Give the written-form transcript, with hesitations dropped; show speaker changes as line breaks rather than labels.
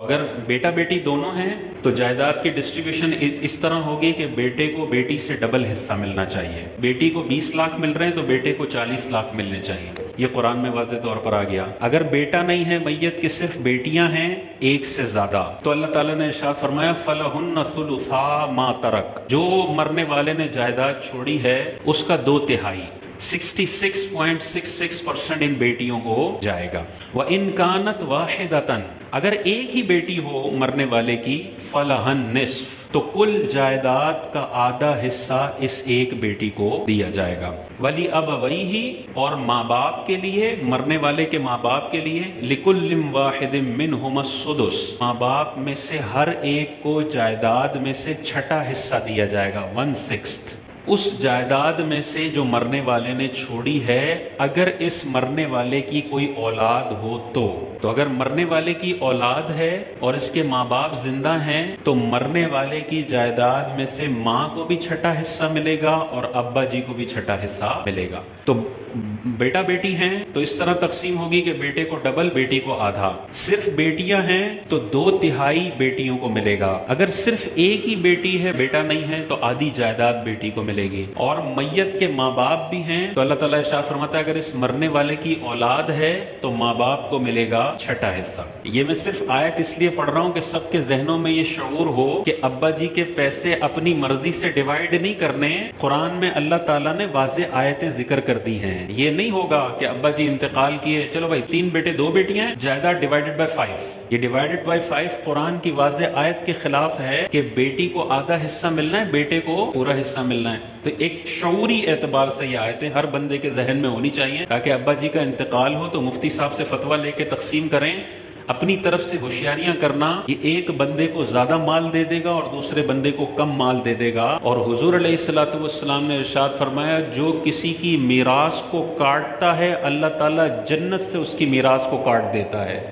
اگر بیٹا بیٹی دونوں ہیں تو جائیداد کی ڈسٹریبیوشن اس طرح ہوگی کہ بیٹے کو بیٹی سے ڈبل حصہ ملنا چاہیے. بیٹی کو 20 لاکھ مل رہے ہیں تو بیٹے کو 40 لاکھ ملنے چاہیے. یہ قرآن میں واضح طور پر آ گیا. اگر بیٹا نہیں ہے میت کی صرف بیٹیاں ہیں ایک سے زیادہ تو اللہ تعالیٰ نے ارشاد فرمایا فَلَهُنَّ ثُلُثَا مَا تَرَكَ، جو مرنے والے نے جائیداد چھوڑی ہے اس کا 2/3 66.66% ان بیٹیوں کو جائے گا. وَإِن كَانَتْ وَاحِدَةً، اگر ایک ہی بیٹی ہو مرنے والے کی فَلَهَا النِّصْفُ، تو کل جائیداد کا آدھا حصہ اس ایک بیٹی کو دیا جائے گا. ولی ابویہ، اور ماں باپ کے لیے، مرنے والے کے ماں باپ کے لیے، لکل واحد منہما السدس، ماں باپ میں سے ہر ایک کو جائیداد میں سے چھٹا حصہ دیا جائے گا 1/6. اس جائیداد میں سے جو مرنے والے نے چھوڑی ہے اگر اس مرنے والے کی کوئی اولاد ہو تو اگر مرنے والے کی اولاد ہے اور اس کے ماں باپ زندہ ہیں تو مرنے والے کی جائیداد میں سے ماں کو بھی چھٹا حصہ ملے گا اور ابا جی کو بھی چھٹا حصہ ملے گا. تو بیٹا بیٹی ہیں تو اس طرح تقسیم ہوگی کہ بیٹے کو ڈبل بیٹی کو آدھا. صرف بیٹیاں ہیں تو 2/3 بیٹیوں کو ملے گا. اگر صرف ایک ہی بیٹی ہے بیٹا نہیں ہے تو آدھی جائیداد بیٹی کو ملے گی. اور میت کے ماں باپ بھی ہیں تو اللہ تعالیٰ ارشاد فرماتا ہے اگر اس مرنے والے کی اولاد ہے تو ماں باپ کو ملے گا چھٹا حصہ. یہ میں صرف آیت اس لیے پڑھ رہا ہوں کہ سب کے ذہنوں میں یہ شعور ہو کہ ابا جی کے پیسے اپنی مرضی سے ڈیوائیڈ نہیں کرنے. قرآن میں اللہ تعالیٰ نے واضح آیتیں ذکر کر دی ہیں. یہ نہیں ہوگا کہ ابا جی انتقال کیے چلو بھائی 3 بیٹے 2 بیٹیاں ہیں جائیداد ڈیوائیڈڈ بائی 5. یہ ڈیوائیڈڈ بائی 5 قرآن کی واضح آیت کے خلاف ہے کہ بیٹی کو آدھا حصہ ملنا ہے بیٹے کو پورا حصہ ملنا ہے. تو ایک شعوری اعتبار سے یہ آیتیں ہر بندے کے ذہن میں ہونی چاہیے تاکہ ابا جی کا انتقال ہو تو مفتی صاحب سے فتویٰ لے کے تقسیم کریں. اپنی طرف سے ہوشیاریاں کرنا، یہ ایک بندے کو زیادہ مال دے دے گا اور دوسرے بندے کو کم مال دے دے گا. اور حضور علیہ الصلوۃ والسلام نے ارشاد فرمایا جو کسی کی میراث کو کاٹتا ہے اللہ تعالیٰ جنت سے اس کی میراث کو کاٹ دیتا ہے.